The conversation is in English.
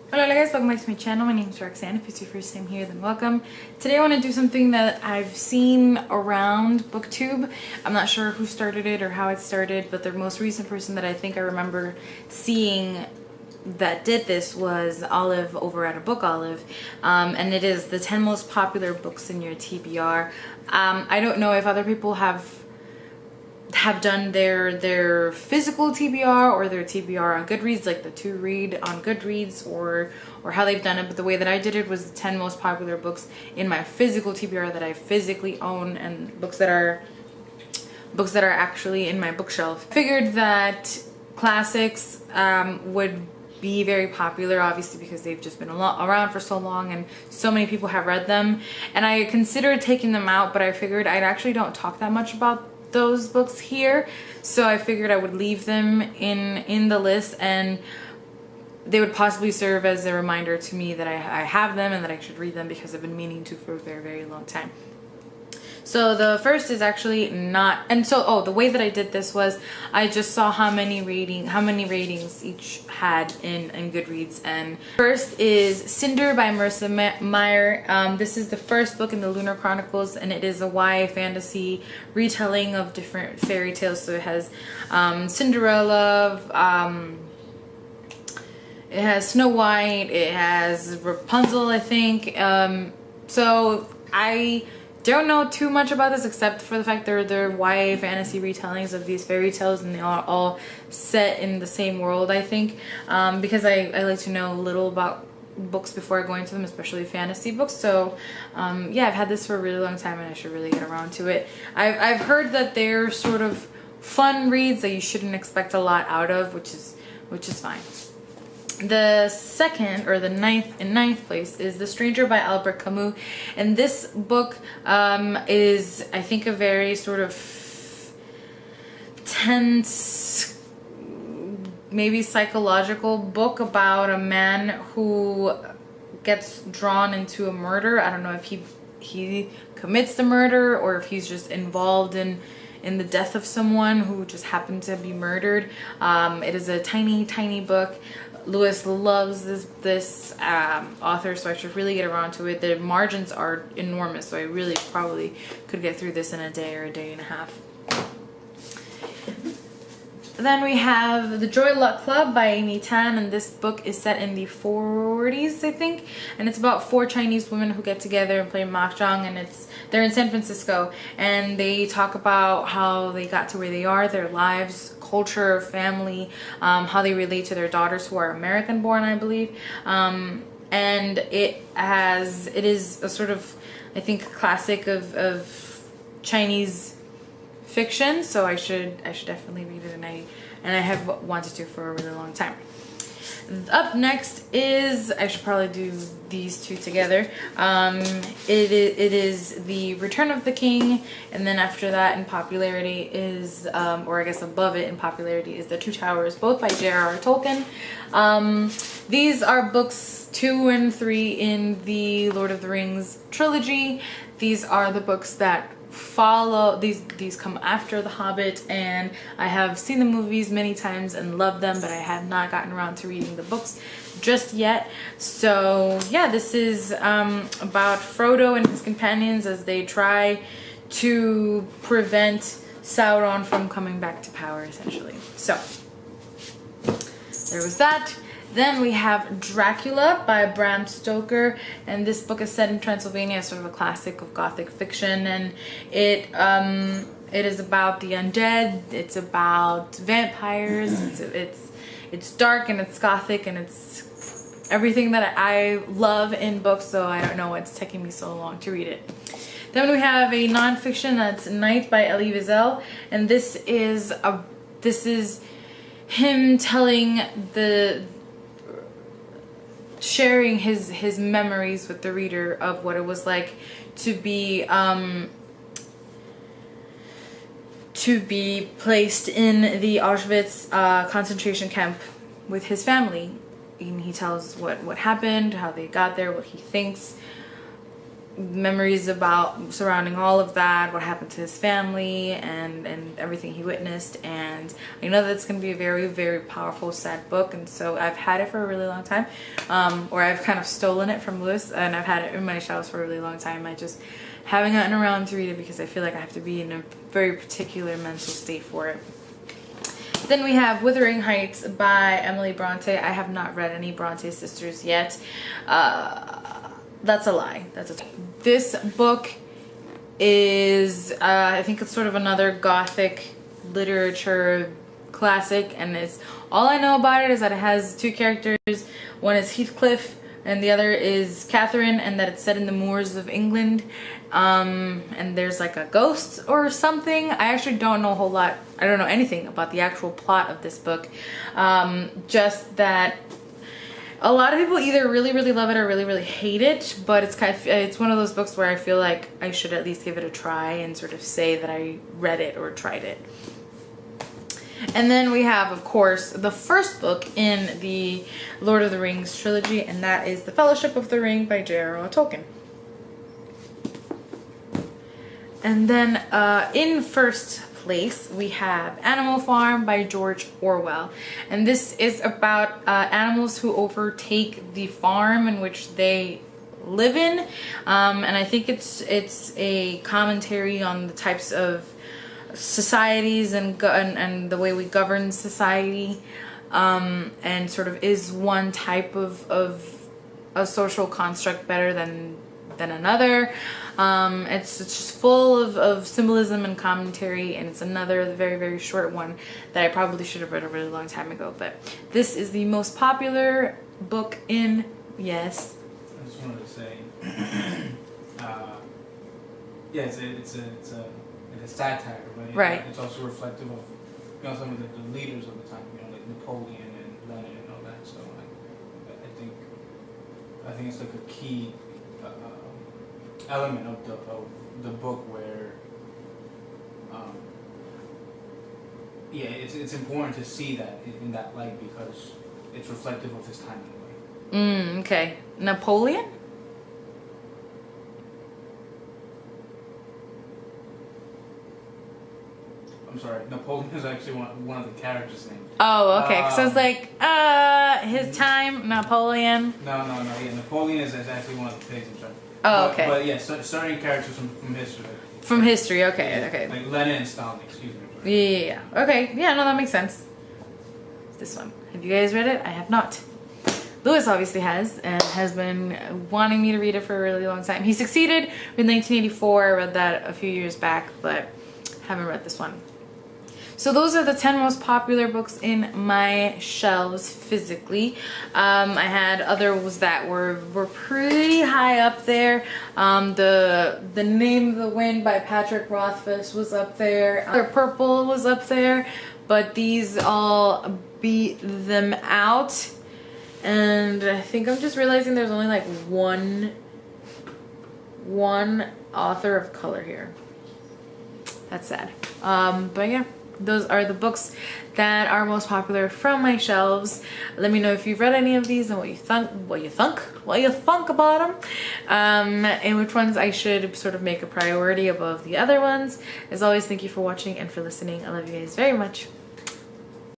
Hello guys, welcome back to my channel. My name is Roxanne. If it's your first time here, then welcome. Today I want to do something that I've seen around BookTube. I'm not sure who started it or how it started, but the most recent person that I think I remember seeing that did this was Olive over at a Book Olive, and it is the 10 most popular books in your TBR. I don't know if other people have done their physical TBR or their TBR on Goodreads, like the to read on Goodreads, or how they've done it, but the way that I did it was the 10 most popular books in my physical TBR that I physically own, and books that are actually in my bookshelf. I figured that classics would be very popular, obviously, because they've just been around for so long and so many people have read them, and I considered taking them out, but I figured I actually don't talk that much about those books here, so I figured I would leave them in the list, and they would possibly serve as a reminder to me that I have them and that I should read them, because I've been meaning to for a very, very long time. So the first is actually not, and so the way that I did this was I just saw how many ratings each had in Goodreads. And first is Cinder by Marissa Meyer. This is the first book in the Lunar Chronicles, and it is a YA fantasy retelling of different fairy tales. So it has Cinderella, it has Snow White, it has Rapunzel, I think. So I don't know too much about this, except for the fact they're YA fantasy retellings of these fairy tales, and they are all set in the same world, I think, because I like to know a little about books before I go into them, especially fantasy books. So yeah, I've had this for a really long time and I should really get around to it. I've heard that they're sort of fun reads that you shouldn't expect a lot out of, which is fine. The second, or the ninth place, is The Stranger by Albert Camus, and this book is, I think, a very sort of tense, maybe psychological book about a man who gets drawn into a murder. I don't know if he commits the murder or if he's just involved in the death of someone who just happened to be murdered. It is a tiny book. Lewis loves this author, so I should really get around to it. The margins are enormous, so I really probably could get through this in a day or a day and a half. Then we have The Joy Luck Club by Amy Tan, and this book is set in the 40s, I think, and it's about 4 Chinese women who get together and play mahjong, and they're in San Francisco, and they talk about how they got to where they are, their lives, culture, family, how they relate to their daughters who are American born, I believe, and it is a sort of, I think, classic of Chinese fiction, so I should definitely read it, and I have wanted to for a really long time. Up next is, I should probably do these two together. It is The Return of the King, and then after that in popularity is, or I guess above it in popularity, is The Two Towers, both by J.R.R. Tolkien. These are books 2 and 3 in the Lord of the Rings trilogy. These are the books that follow, these come after The Hobbit, and I have seen the movies many times and loved them, but I have not gotten around to reading the books just yet. So yeah, this is about Frodo and his companions as they try to prevent Sauron from coming back to power, essentially. So there was that. Then we have Dracula by Bram Stoker, and this book is set in Transylvania, sort of a classic of Gothic fiction, and it is about the undead. It's about vampires. It's dark and it's Gothic and it's everything that I love in books. So I don't know what's taking me so long to read it. Then we have a nonfiction that's Night by Elie Wiesel, and this is him telling sharing his memories with the reader of what it was like to be placed in the Auschwitz concentration camp with his family. And he tells what happened, how they got there, what he thinks memories about surrounding all of that, what happened to his family, and everything he witnessed. And I know that it's going to be a very, very powerful, sad book, and so I've had it for a really long time, or I've kind of stolen it from Lewis, and I've had it in my shelves for a really long time. I just haven't gotten around to read it because I feel like I have to be in a very particular mental state for it. Then we have Wuthering Heights by Emily Bronte. I have not read any Bronte sisters yet. That's a lie. This book is, I think it's sort of another gothic literature classic, and it's, all I know about it is that it has two characters. One is Heathcliff and the other is Catherine, and that it's set in the moors of England. And there's like a ghost or something. I actually don't know a whole lot. I don't know anything about the actual plot of this book. Just that a lot of people either really, really love it or really, really hate it, but it's one of those books where I feel like I should at least give it a try and sort of say that I read it or tried it. And then we have, of course, the first book in the Lord of the Rings trilogy, and that is The Fellowship of the Ring by J.R.R. Tolkien. And then in first place, we have Animal Farm by George Orwell. And this is about animals who overtake the farm in which they live in. And I think it's a commentary on the types of societies and the way we govern society. And sort of, is one type of a social construct better than another. It's just full of symbolism and commentary, and it's another very, very short one that I probably should have read a really long time ago. But this is the most popular book in, yes. I just wanted to say, yeah, it's a satire, right? Right. It's also reflective of, you know, some of the leaders of the time, you know, like Napoleon and Lenin and all that. So I think it's like a key element of the book where, yeah, it's important to see that in that light because it's reflective of his time in a way. Okay. Napoleon? I'm sorry, Napoleon is actually one of the characters' names. Oh, okay. Because I was like, his time, Napoleon. No. Yeah, Napoleon is actually one of the pigs. I'm sorry. Oh, okay. But yeah, certain characters from history. From history, okay, Yeah, okay. Like Lenin and Stalin, excuse me. Yeah. Okay. Yeah, no, that makes sense. This one. Have you guys read it? I have not. Lewis obviously has, and has been wanting me to read it for a really long time. He succeeded in 1984. I read that a few years back, but haven't read this one. So those are the 10 most popular books in my shelves physically. I had others that were pretty high up there. The Name of the Wind by Patrick Rothfuss was up there. Purple was up there, but these all beat them out. And I think I'm just realizing there's only like one author of color here. That's sad. But yeah. Those are the books that are most popular from my shelves. Let me know if you've read any of these and what you think about them, and which ones I should sort of make a priority above the other ones. As always, thank you for watching and for listening. I love you guys very much.